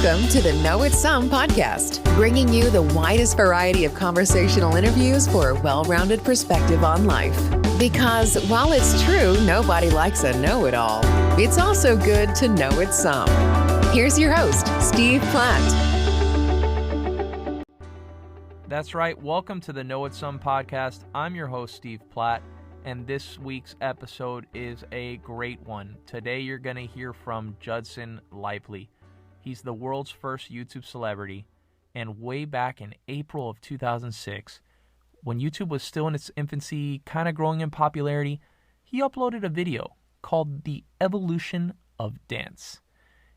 Welcome to the Know It's Some podcast, bringing you the widest variety of conversational interviews for a well-rounded perspective on life. Because while it's true nobody likes a know-it-all, it's also good to know it's some. Here's your host, Steve Platt. That's right. Welcome to the Know It's Some podcast. I'm your host, Steve Platt, and this week's episode is a great one. Today you're going to hear from Judson Laipply. He's the world's first YouTube celebrity, and way back in April of 2006, when YouTube was still in its infancy, kind of growing in popularity, he uploaded a video called The Evolution of Dance.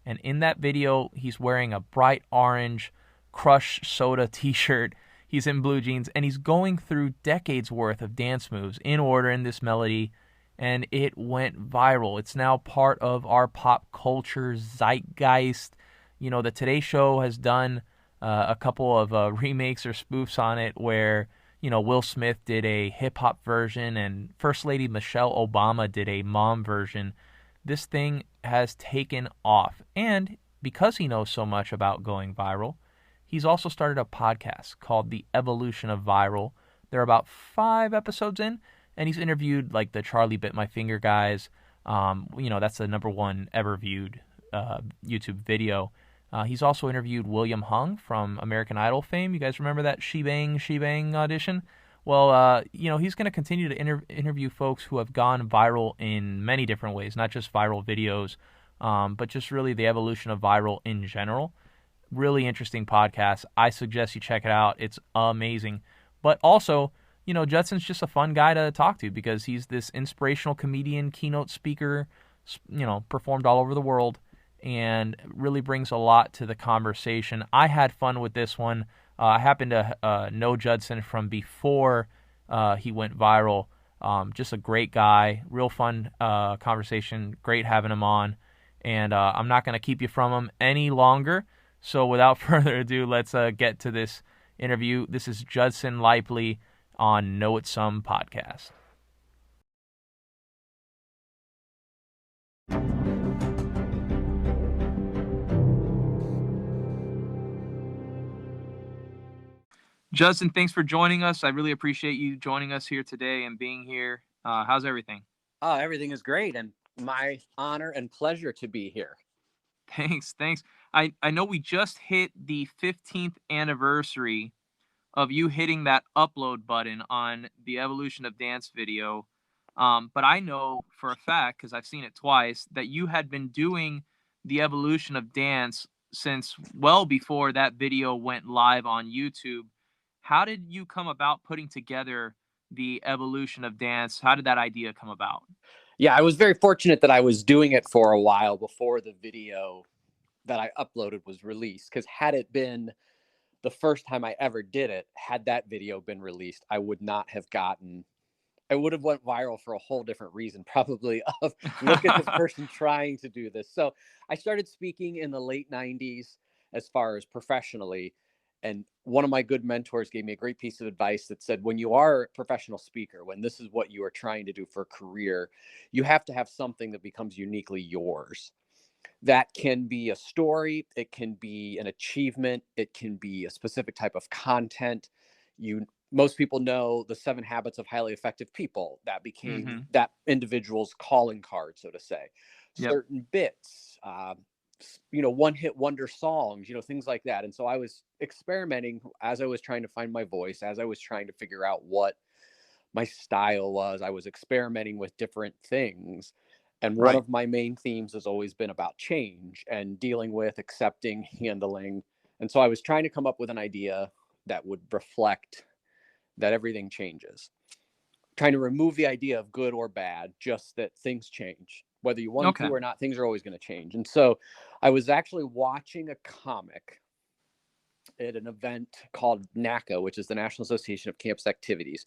And in that video, he's wearing a bright orange Crush Soda t-shirt. He's in blue jeans, and he's going through decades worth of dance moves in order in this melody, and it went viral. It's now part of our pop culture zeitgeist. You know, the Today Show has done a couple of remakes or spoofs on it where, you know, Will Smith did a hip-hop version and First Lady Michelle Obama did a mom version. This thing has taken off. And because he knows so much about going viral, he's also started a podcast called The Evolution of Viral. They're about 5 episodes in, and he's interviewed like the Charlie Bit My Finger guys. That's the number one ever viewed YouTube video. He's also interviewed William Hung from American Idol fame. You guys remember that She Bang audition? Well, he's going to continue to interview folks who have gone viral in many different ways, not just viral videos, but just really the evolution of viral in general. Really interesting podcast. I suggest you check it out. It's amazing. But also, Judson's just a fun guy to talk to because he's this inspirational comedian, keynote speaker, performed all over the world, and really brings a lot to the conversation. I had fun with this one. I happen to know Judson from before he went viral. Just a great guy, real fun conversation. Great having him on. And I'm not going to keep you from him any longer. So without further ado, let's get to this interview. This is Judson Laipply on Know It's Some podcast. Judson, thanks for joining us. I really appreciate you joining us here today and being here. How's everything? Everything is great, and my honor and pleasure to be here. Thanks. I know we just hit the 15th anniversary of you hitting that upload button on the Evolution of Dance video. But I know for a fact, because I've seen it twice, that you had been doing the Evolution of Dance since well before that video went live on YouTube. How did you come about putting together the Evolution of Dance? How did that idea come about? Yeah, I was very fortunate that I was doing it for a while before the video that I uploaded was released. Because had it been the first time I ever did it, had that video been released, I would have went viral for a whole different reason, probably of look at this person trying to do this. So I started speaking in the late 90s as far as professionally. And one of my good mentors gave me a great piece of advice that said, when you are a professional speaker, when this is what you are trying to do for a career, you have to have something that becomes uniquely yours. That can be a story. It can be an achievement. It can be a specific type of content. Most people know the 7 Habits of Highly Effective People. That became that individual's calling card, so to say. Yep. Certain bits, one-hit wonder songs, things like that. And so I was experimenting as I was trying to find my voice, as I was trying to figure out what my style was. I was experimenting with different things. And one of my main themes has always been about change and dealing with, accepting, handling. And so I was trying to come up with an idea that would reflect that everything changes. Trying to remove the idea of good or bad, just that things change. Whether you want to or not, things are always going to change. And so I was actually watching a comic at an event called NACA, which is the National Association of Campus Activities.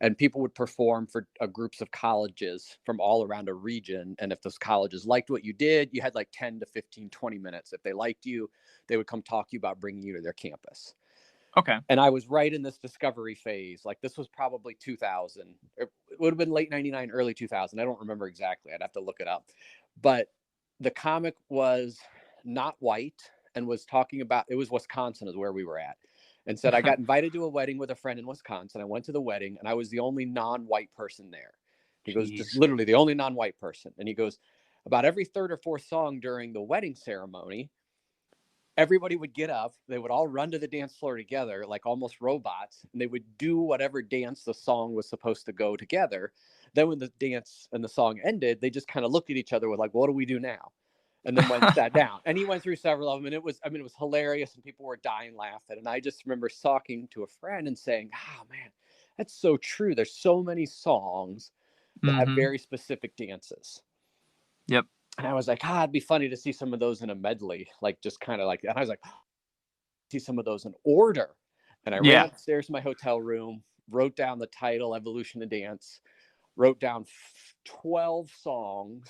And people would perform for groups of colleges from all around a region. And if those colleges liked what you did, you had like 10 to 15, 20 minutes. If they liked you, they would come talk to you about bringing you to their campus. Okay. And I was right in this discovery phase. Like this was probably 2000. It would have been late 99, early 2000. I don't remember exactly. I'd have to look it up. But the comic was not white and was talking about, it was Wisconsin is where we were at, and said, I got invited to a wedding with a friend in Wisconsin. I went to the wedding and I was the only non-white person there. He goes, just Jeez. literally the only non-white person. And he goes, about every third or fourth song during the wedding ceremony, everybody would get up. They would all run to the dance floor together, like almost robots. And they would do whatever dance the song was supposed to go together. Then when the dance and the song ended, they just kind of looked at each other with like, what do we do now? And then went sat down. And he went through several of them. And it was hilarious. And people were dying laughing. And I just remember talking to a friend and saying, oh, man, that's so true. There's so many songs that have very specific dances. Yep. And I was like, it'd be funny to see some of those in a medley, like just kind of like, and I was like, see some of those in order. And I ran upstairs to my hotel room, wrote down the title, Evolution to Dance, wrote down 12 songs,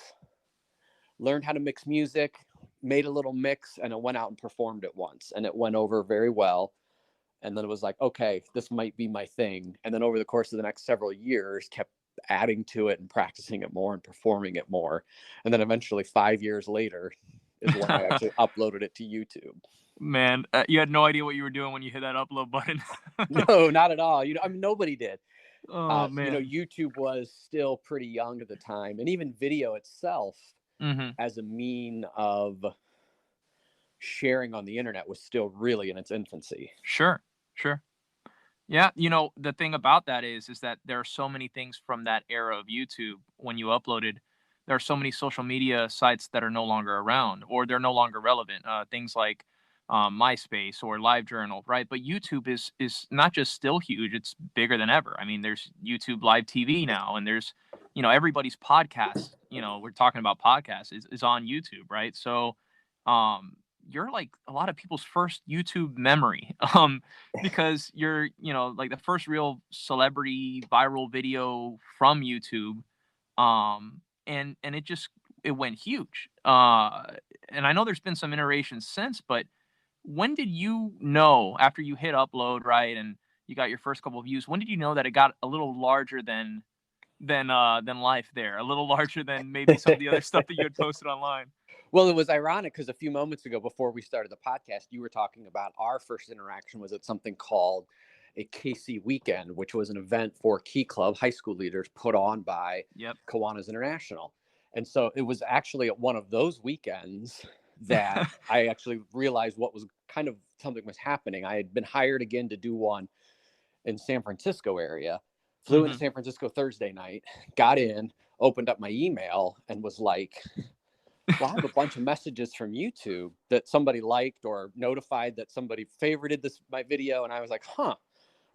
learned how to mix music, made a little mix, and I went out and performed it once. And it went over very well. And then it was like, okay, this might be my thing. And then over the course of the next several years, kept adding to it and practicing it more and performing it more. And then eventually 5 years later is when I actually uploaded it to YouTube. Man, you had no idea what you were doing when you hit that upload button. No, not at all. Nobody did. Oh, man. YouTube was still pretty young at the time. And even video itself as a mean of sharing on the internet was still really in its infancy. Sure. Yeah, the thing about that is that there are so many things from that era of YouTube when you uploaded. There are so many social media sites that are no longer around or they're no longer relevant. Things like MySpace or LiveJournal, right? But YouTube is not just still huge; it's bigger than ever. I mean, there's YouTube Live TV now, and there's everybody's podcast. We're talking about podcasts is on YouTube, right? So, you're like a lot of people's first YouTube memory, because you're, like the first real celebrity viral video from YouTube. And it went huge. And I know there's been some iterations since, but when did you know after you hit upload, right? And you got your first couple of views, when did you know that it got a little larger than life there, a little larger than maybe some of the other stuff that you had posted online? Well, it was ironic because a few moments ago, before we started the podcast, you were talking about our first interaction was at something called a KC Weekend, which was an event for Key Club high school leaders put on by Kiwanis International. And so it was actually at one of those weekends that I actually realized what was kind of something was happening. I had been hired again to do one in San Francisco area, flew into San Francisco Thursday night, got in, opened up my email and was like, well, I have a bunch of messages from YouTube that somebody liked or notified that somebody favorited my video. And I was like, well,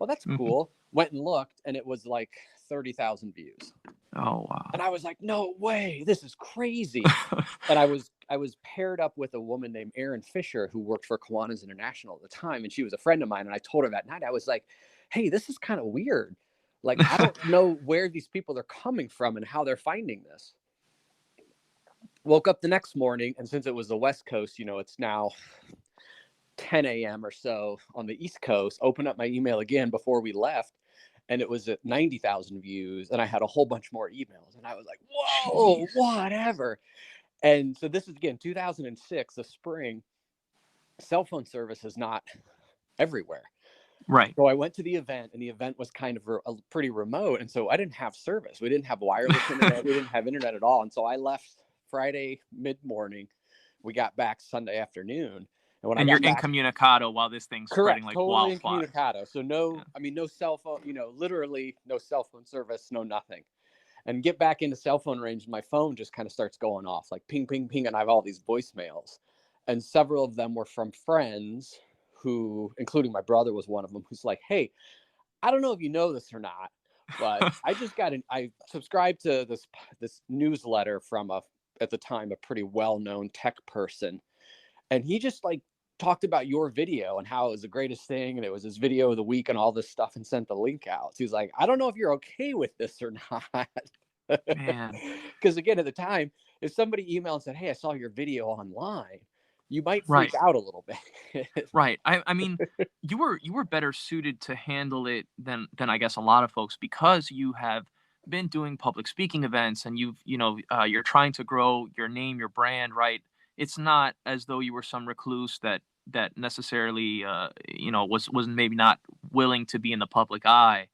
that's cool. Went and looked and it was like 30,000 views. Oh, wow. And I was like, no way, this is crazy. And I was paired up with a woman named Erin Fisher who worked for Kiwanis International at the time. And she was a friend of mine. And I told her that night, I was like, hey, this is kind of weird. Like, I don't know where these people are coming from and how they're finding this. Woke up the next morning, and since it was the West Coast, it's now 10 a.m. or so on the East Coast, opened up my email again before we left, and it was at 90,000 views, and I had a whole bunch more emails, and I was like, whoa, whatever. And so this is, again, 2006, the spring. Cell phone service is not everywhere. Right. So I went to the event, and the event was kind of pretty remote, and so I didn't have service. We didn't have wireless internet. We didn't have internet at all, and so I left Friday mid-morning. We got back Sunday afternoon. And you're incommunicado while this thing's spreading like totally wildfire. Incommunicado. So no cell phone, literally no cell phone service, no nothing. And get back into cell phone range, my phone just kind of starts going off like ping, ping, ping. And I have all these voicemails. And several of them were from friends who, including my brother was one of them, who's like, hey, I don't know if you know this or not, but I subscribed to this newsletter from at the time, a pretty well-known tech person. And he just like talked about your video and how it was the greatest thing. And it was his video of the week and all this stuff and sent the link out. So he's like, I don't know if you're okay with this or not. Man. Because again, at the time, if somebody emailed and said, hey, I saw your video online, you might freak out a little bit. Right. I mean, you were better suited to handle it than I guess a lot of folks, because you have been doing public speaking events and you're trying to grow your name, your brand, right? it's not as though you were some recluse that necessarily was maybe not willing to be in the public eye.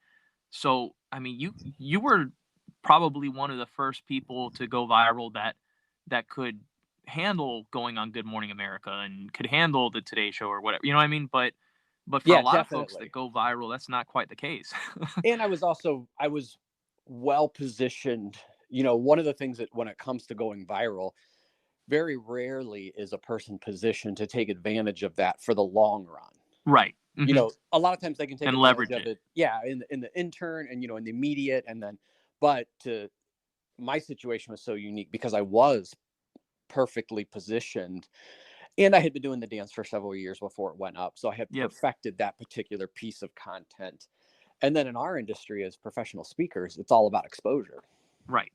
So I mean, you were probably one of the first people to go viral that could handle going on Good Morning America and could handle the Today Show or whatever. You know what I mean? But for a Yeah, lot of folks that definitely. go viral, that's not quite the case. And I was well positioned. One of the things that when it comes to going viral, very rarely is a person positioned to take advantage of that for the long run. Right. Mm-hmm. A lot of times they can take And advantage leverage of it. it. Yeah, in the intern and in the immediate, and then, but my situation was so unique because I was perfectly positioned, and I had been doing the dance for several years before it went up, so I had Yep. perfected that particular piece of content. And then in our industry as professional speakers, it's all about exposure. Right.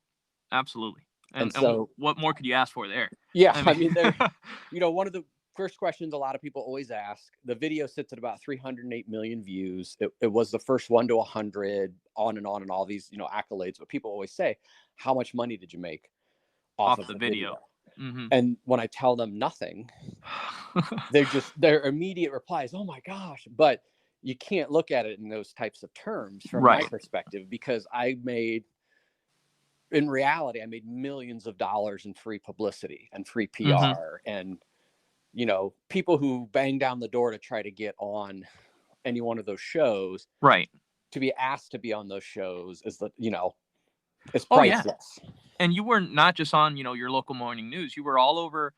Absolutely. And And so, what more could you ask for there? yeah, I I mean, mean, one of the first questions a lot of people always ask, the video sits at about 308 million views. It was the first one to 100, on and all these, accolades. But people always say, how much money did you make off off of the the video. video? Mm-hmm. And when I tell them nothing, their immediate reply is, oh my gosh. But you can't look at it in those types of terms from my Right. perspective, because in reality, I made millions of dollars in free publicity and free PR. Mm-hmm. And, people who bang down the door to try to get on any one of those shows, Right. to be asked to be on those shows is it's Oh yeah. priceless. And you were not just on, your local morning news. You were all over,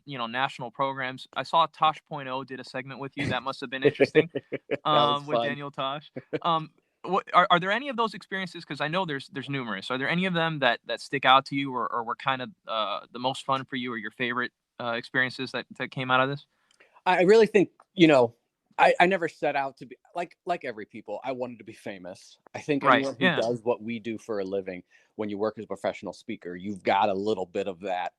national programs. I saw Tosh Point oh did a segment with you. That must have been interesting. That was With fun. Daniel Tosh. What are there any of those experiences? Because I know there's numerous. Are there any of them that stick out to you, or were kind of the most fun for you, or your favorite experiences that came out of this? I really think, I never set out to be like every people. I wanted to be famous. I think Right. anyone who Yeah. does what we do for a living, when you work as a professional speaker, you've got a little bit of that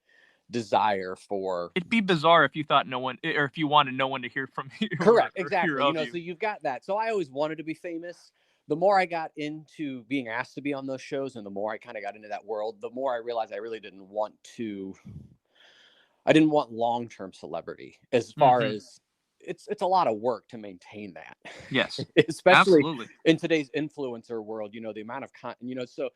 desire for. It'd be bizarre if you thought no one, or if you wanted no one to hear from you. Correct, Or hear exactly. of you. So you've got that. So I always wanted to be famous. The more I got into being asked to be on those shows, and the more I kind of got into that world, the more I realized I really didn't want long-term celebrity, as far Mm-hmm. as it's a lot of work to maintain that. Yes. Especially Absolutely. in today's influencer world, the amount of content, so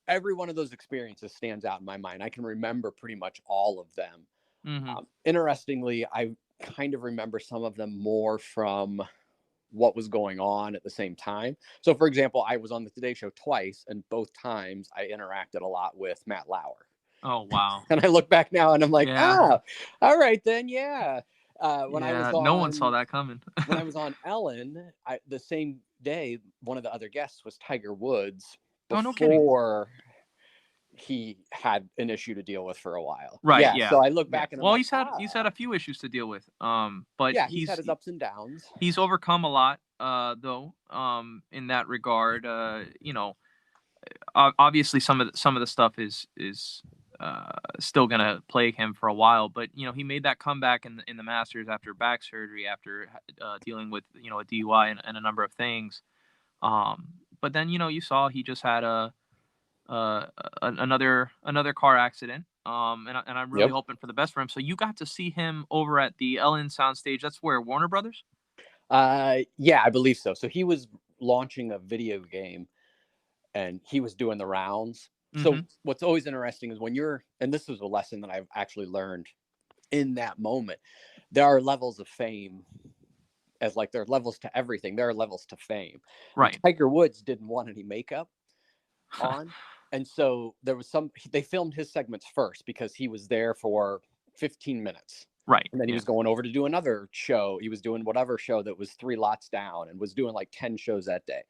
every one of those experiences stands out in my mind. I can remember pretty much all of them. Mm-hmm. Interestingly, I kind of remember some of them more from what was going on at the same time. So for example, I was on the Today Show twice, and both times I interacted a lot with Matt Lauer. Oh wow. And I look back now and I'm like, Yeah. all right then, yeah. When I was Yeah. No one saw that coming. when I was on Ellen, the same day, one of the other guests was Tiger Woods, Oh, no kidding. before he had an issue to deal with for a while. Right. Yeah. So I look Yeah. back and I'm Well, like, he's had a few issues to deal with. But yeah, he's had his ups and downs. he's overcome a lot. Though. In that regard, obviously some of the stuff is still gonna plague him for a while. But he made that comeback in the Masters after back surgery, after dealing with a DUI and a number of things. But then you saw he just had another car accident. And I'm really Yep. hoping for the best for him. So you got to see him over at the Ellen Soundstage. That's where Warner Brothers. Yeah, I believe so. So he was launching a video game, and he was doing the rounds. So Mm-hmm. what's always interesting is and this was a lesson that I've actually learned in that moment, there are levels of fame, as like there are levels to everything. There are levels to fame. Right. And Tiger Woods didn't want any makeup on. And so they filmed his segments first because he was there for 15 minutes. Right. And then he was going over to do another show. He was doing whatever show that was 3 lots down, and was doing like 10 shows that day.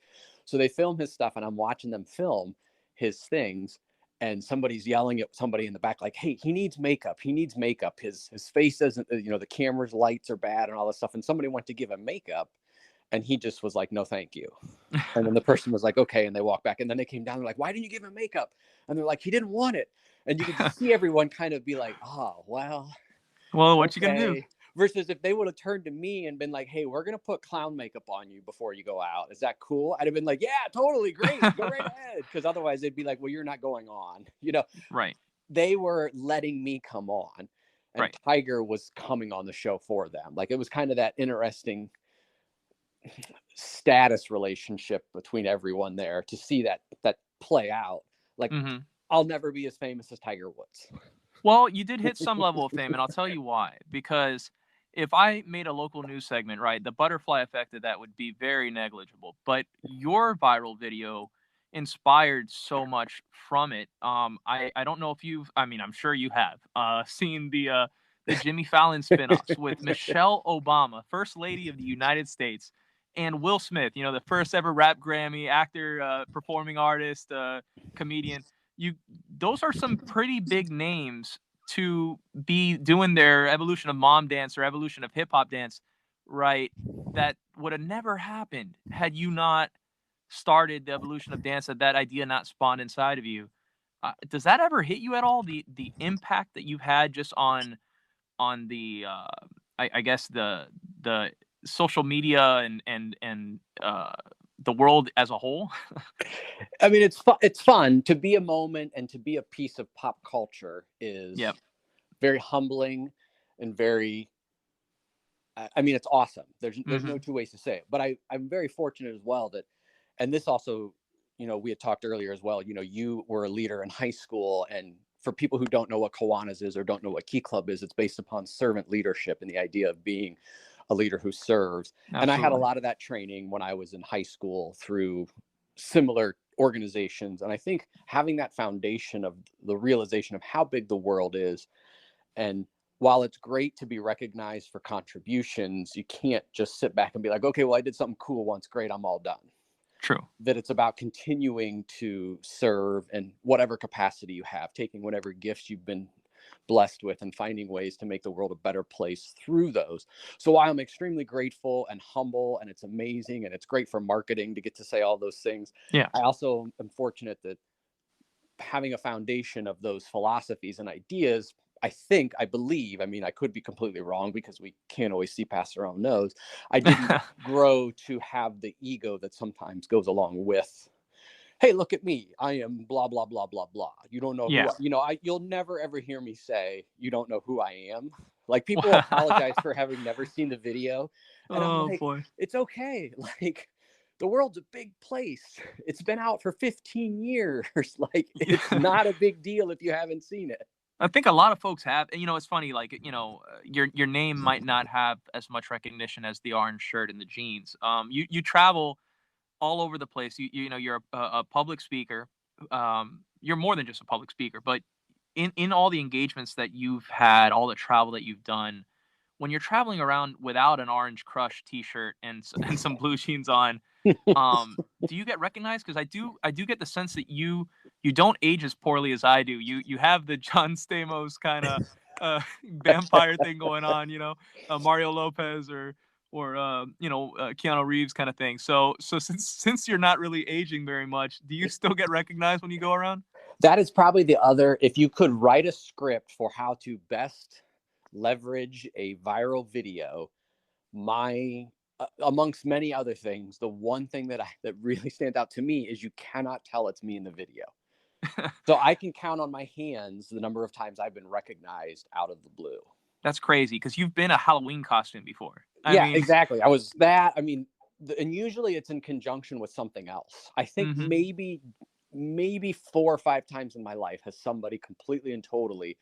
So they film his stuff, and I'm watching them film his things, and somebody's yelling at somebody in the back like, hey, he needs makeup. He needs makeup. His face doesn't, the camera's lights are bad and all this stuff. And somebody went to give him makeup, and he just was like, no, thank you. And then the person was like, okay. And they walked back, and then they came down. They're like, why didn't you give him makeup? And they're like, he didn't want it. And you could just see everyone kind of be like, oh, well, what you gonna do? Versus if they would have turned to me and been like, hey, we're going to put clown makeup on you before you go out. Is that cool? I'd have been like, yeah, totally great. Go right ahead. Because otherwise they'd be like, well, you're not going on. Right. They were letting me come on. and Right. Tiger was coming on the show for them. Like, it was kind of that interesting status relationship between everyone there to see that play out. Like, Mm-hmm. I'll never be as famous as Tiger Woods. Well, you did hit some level of fame, and I'll tell you why. Because if I made a local news segment, right, the butterfly effect of that would be very negligible. But your viral video inspired so much from it. I don't know if you've, I mean, I'm sure you have seen the Jimmy Fallon spinoffs with Michelle Obama, First Lady of the United States, and Will Smith, you know, the first ever rap Grammy actor, performing artist, comedian. You Those are some pretty big names to be doing their evolution of mom dance or evolution of hip hop dance, right? That would have never happened had you not started the evolution of dance, had that idea not spawned inside of you. Does that ever hit you at all? The impact that you've had just on the I guess the social media and the world as a whole. I mean, it's fun to be a moment, and to be a piece of pop culture is Yep. very humbling and very, I mean, it's awesome. There's Mm-hmm. no two ways to say it. But I'm very fortunate as well that, and this also, we had talked earlier as well, you were a leader in high school. And for people who don't know what Kiwanis is or don't know what Key Club is, it's based upon servant leadership and the idea of being a leader who serves. Absolutely. And I had a lot of that training when I was in high school through similar organizations. And I think having that foundation of the realization of how big the world is, and while it's great to be recognized for contributions, you can't just sit back and be like, okay, well, I did something cool once, great, I'm all done. True. That it's about continuing to serve in whatever capacity you have, taking whatever gifts you've been blessed with and finding ways to make the world a better place through those. So while I'm extremely grateful and humble, and it's amazing, and it's great for marketing to get to say all those things, Yeah. I also am fortunate that having a foundation of those philosophies and ideas, I believe, I mean, I could be completely wrong because we can't always see past our own nose. I didn't grow to have the ego that sometimes goes along with, hey, look at me, I am blah, blah, blah, blah, blah. You don't know Yeah. you'll never ever hear me say, you don't know who I am. Like, people apologize for having never seen the video. And I'm like, boy. it's okay. Like, the world's a big place. It's been out for 15 years. Like, it's not a big deal if you haven't seen it. I think a lot of folks have. You know, it's funny. Like, your name might not have as much recognition as the orange shirt and the jeans. You travel all over the place. You're a public speaker. You're more than just a public speaker, but in all the engagements that you've had, all the travel that you've done, when you're traveling around without an Orange Crush T-shirt and some blue jeans on, do you get recognized? Because I do get the sense that you don't age as poorly as I do. You have the John Stamos kind of vampire thing going on, Mario Lopez or Keanu Reeves kind of thing. So since you're not really aging very much, do you still get recognized when you go around? That is probably the other, if you could write a script for how to best leverage a viral video, amongst many other things, the one thing that really stands out to me is you cannot tell it's me in the video. So I can count on my hands the number of times I've been recognized out of the blue. That's crazy, because you've been a Halloween costume before. I mean, exactly. I was that. I mean, and usually it's in conjunction with something else. I think maybe 4 or 5 times in my life has somebody completely and totally,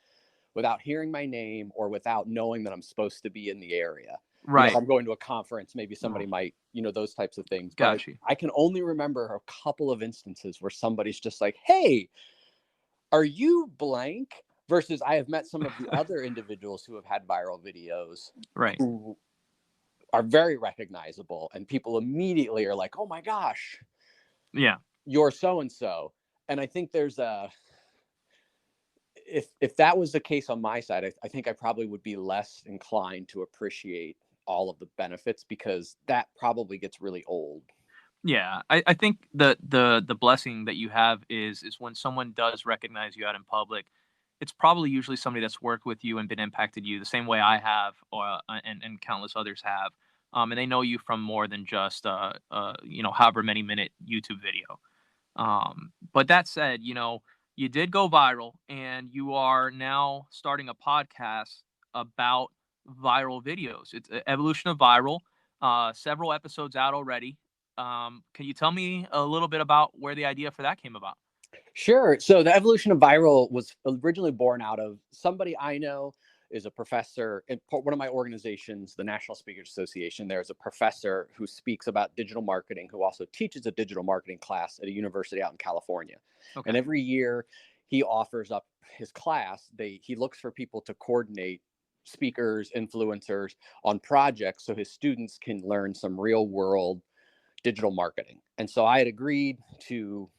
without hearing my name or without knowing that I'm supposed to be in the area. Right. If I'm going to a conference, maybe somebody might, those types of things. Got you. I can only remember a couple of instances where somebody's just like, hey, are you blank? Versus I have met some of the other individuals who have had viral videos, right, who are very recognizable, and people immediately are like, oh my gosh, yeah, you're so-and-so. And I think there's if that was the case on my side, I think I probably would be less inclined to appreciate all of the benefits, because that probably gets really old. Yeah, I think the blessing that you have is when someone does recognize you out in public, it's probably usually somebody that's worked with you and been impacted you the same way I have, or and countless others have, and they know you from more than just however many minute YouTube video. But that said, you did go viral, and you are now starting a podcast about viral videos. It's Evolution of Viral. Several episodes out already. Can you tell me a little bit about where the idea for that came about? Sure. So the evolution of viral was originally born out of somebody I know is a professor in one of my organizations, the National Speakers Association. There's a professor who speaks about digital marketing, who also teaches a digital marketing class at a university out in California. Okay. And every year he offers up his class. He looks for people to coordinate speakers, influencers on projects so his students can learn some real world digital marketing. And so I had agreed to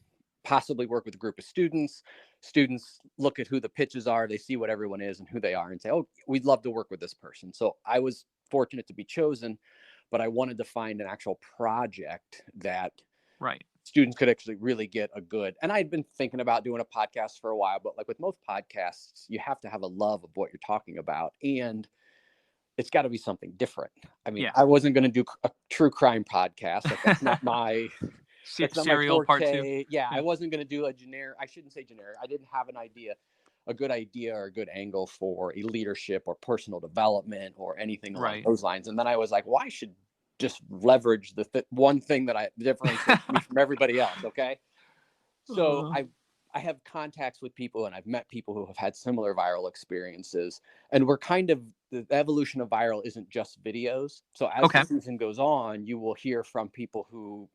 possibly work with a group of students. Students look at who the pitches are, they see what everyone is and who they are and say, oh, we'd love to work with this person. So I was fortunate to be chosen, but I wanted to find an actual project that Right. students could actually really get a good, and I'd been thinking about doing a podcast for a while, but like with most podcasts, you have to have a love of what you're talking about, and it's got to be something different. I mean, Yeah. I wasn't going to do a true crime podcast. Like, that's not my Serial part 2. Yeah, I wasn't going to do a generic. I shouldn't say generic. I didn't have a good idea or a good angle for a leadership or personal development or anything along those lines. And then I was like, well, I should just leverage the one thing that I differentiates me from everybody else. Okay. So I have contacts with people and I've met people who have had similar viral experiences, and we're kind of, the evolution of viral isn't just videos. So as the season goes on, you will hear from people who,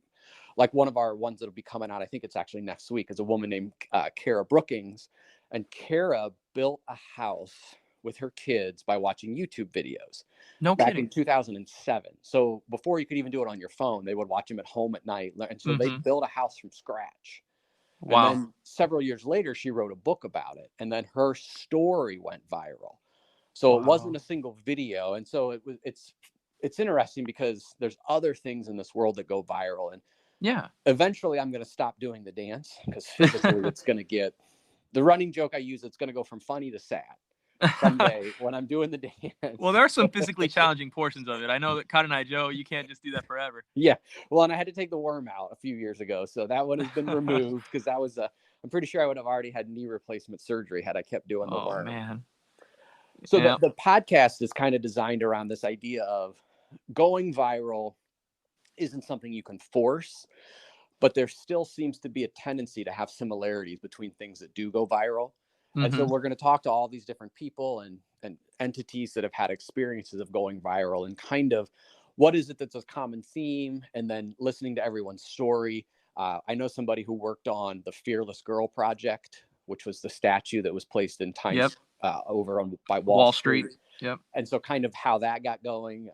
like one of our ones that'll be coming out, I think it's actually next week, is a woman named Kara Brookings. And Kara built a house with her kids by watching YouTube videos. No back kidding. in 2007. So before you could even do it on your phone, they would watch them at home at night. And so they built a house from scratch. Wow. And then several years later, she wrote a book about it. And then her story went viral. So it wasn't a single video. And so it's interesting because there's other things in this world that go viral. And yeah, eventually I'm going to stop doing the dance because physically it's going to get, the running joke I use, it's going to go from funny to sad someday when I'm doing the dance. Well, there are some physically challenging portions of it. I know that Cotton Eye Joe, you can't just do that forever. Yeah. Well, and I had to take the worm out a few years ago. So that one has been removed because that was I'm pretty sure I would have already had knee replacement surgery had I kept doing the worm. Oh, man. So the podcast is kind of designed around this idea of going viral isn't something you can force, but there still seems to be a tendency to have similarities between things that do go viral. And so we're going to talk to all these different people and entities that have had experiences of going viral and kind of what is it that's a common theme, and then listening to everyone's story. I know somebody who worked on the Fearless Girl project, which was the statue that was placed in Times over by Wall Street. Yep. And so kind of how that got going.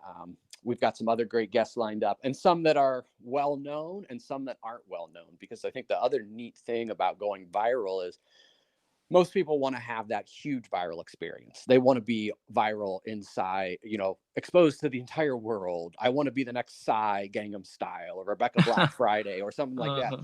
We've got some other great guests lined up, and some that are well known and some that aren't well known, because I think the other neat thing about going viral is most people want to have that huge viral experience. They want to be viral inside, exposed to the entire world. I want to be the next Psy Gangnam Style or Rebecca Black Friday or something like that.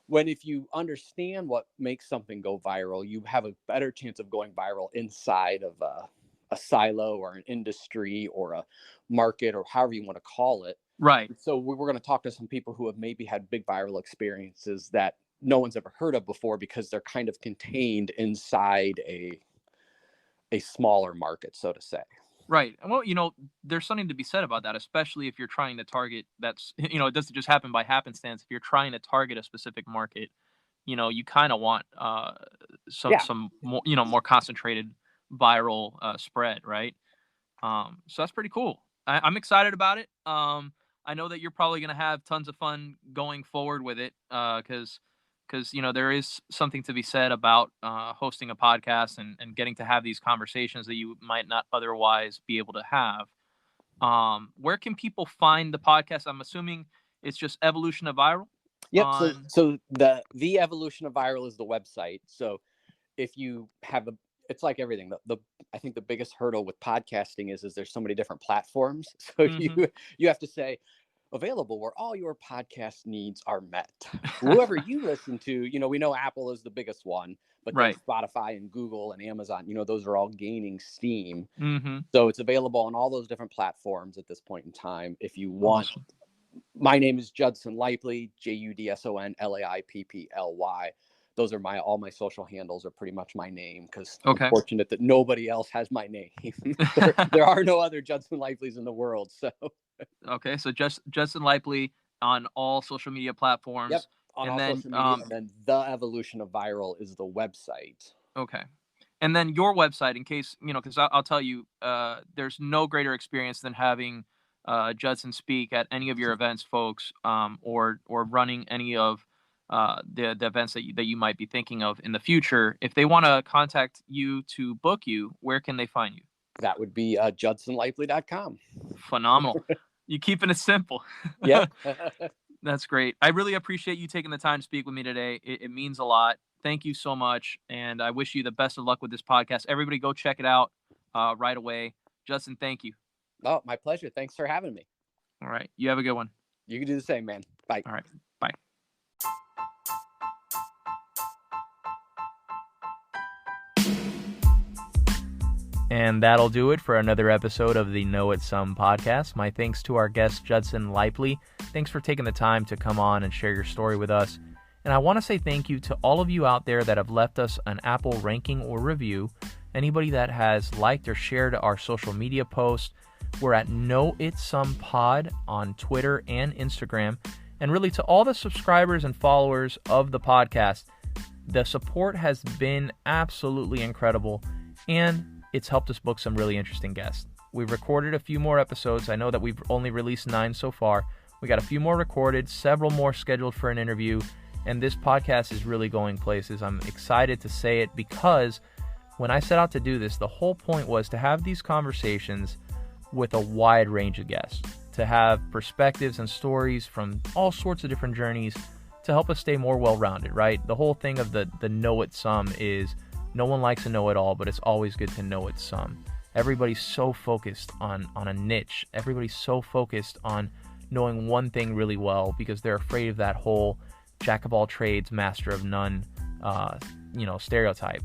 When if you understand what makes something go viral, you have a better chance of going viral inside of a silo or an industry or a market or however you want to call it. Right. So we're going to talk to some people who have maybe had big viral experiences that no one's ever heard of before because they're kind of contained inside a smaller market, so to say. Right. Well, there's something to be said about that, especially if you're trying to target that's, it doesn't just happen by happenstance. If you're trying to target a specific market, you kind of want some more, more concentrated viral spread, right? So that's pretty cool. I'm excited about it. I know that you're probably going to have tons of fun going forward with it because there is something to be said about hosting a podcast and getting to have these conversations that you might not otherwise be able to have. Where can people find the podcast? I'm assuming it's just Evolution of Viral. Yep. So the Evolution of Viral is the website. So if you have it's like everything. I think the biggest hurdle with podcasting is there's so many different platforms. So you have to say available where all your podcast needs are met. Whoever you listen to, we know Apple is the biggest one, but then Spotify and Google and Amazon, those are all gaining steam. So it's available on all those different platforms at this point in time. If you want, my name is Judson Laipply, JUDSON LAIPPLY. those are all my social handles are pretty much my name, because Okay. I'm fortunate that nobody else has my name. there are no other Judson Laipply's in the world. So Okay, so just Judson Laipply on all social media platforms. yep, on And all then social media. And then The Evolution of Viral is the website. okay. And then your website, in case, because I'll tell you, there's no greater experience than having Judson speak at any of your events, folks, or running any of the events that you might be thinking of in the future. If they want to contact you to book you, where can they find you? That would be JudsonLaipply.com. Phenomenal. You keeping it simple. Yep. That's great. I really appreciate you taking the time to speak with me today. It means a lot. Thank you so much. And I wish you the best of luck with this podcast. Everybody go check it out right away. Judson, thank you. Oh, my pleasure. Thanks for having me. All right. You have a good one. You can do the same, man. Bye. All right. Bye. And that'll do it for another episode of the Know It Some podcast. My thanks to our guest, Judson Laipply. Thanks for taking the time to come on and share your story with us. And I want to say thank you to all of you out there that have left us an Apple ranking or review. Anybody that has liked or shared our social media posts. We're at Know It Some Pod on Twitter and Instagram. And really to all the subscribers and followers of the podcast, the support has been absolutely incredible. And it's helped us book some really interesting guests. We've recorded a few more episodes. I know that we've only released 9 so far. We got a few more recorded, several more scheduled for an interview, and this podcast is really going places. I'm excited to say it because when I set out to do this, the whole point was to have these conversations with a wide range of guests, to have perspectives and stories from all sorts of different journeys to help us stay more well-rounded, right? The whole thing of the Know It Some is no one likes a know-it-all, but it's always good to know it some. Everybody's so focused on a niche. Everybody's so focused on knowing one thing really well because they're afraid of that whole jack of all trades, master of none, stereotype.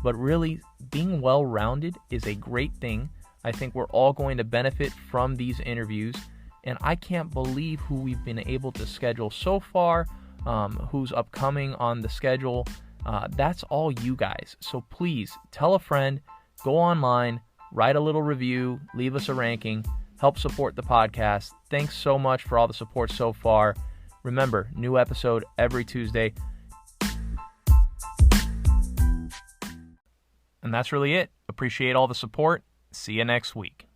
But really, being well-rounded is a great thing. I think we're all going to benefit from these interviews, and I can't believe who we've been able to schedule so far, who's upcoming on the schedule. That's all you guys. So please tell a friend, go online, write a little review, leave us a ranking, help support the podcast. Thanks so much for all the support so far. Remember, new episode every Tuesday. And that's really it. Appreciate all the support. See you next week.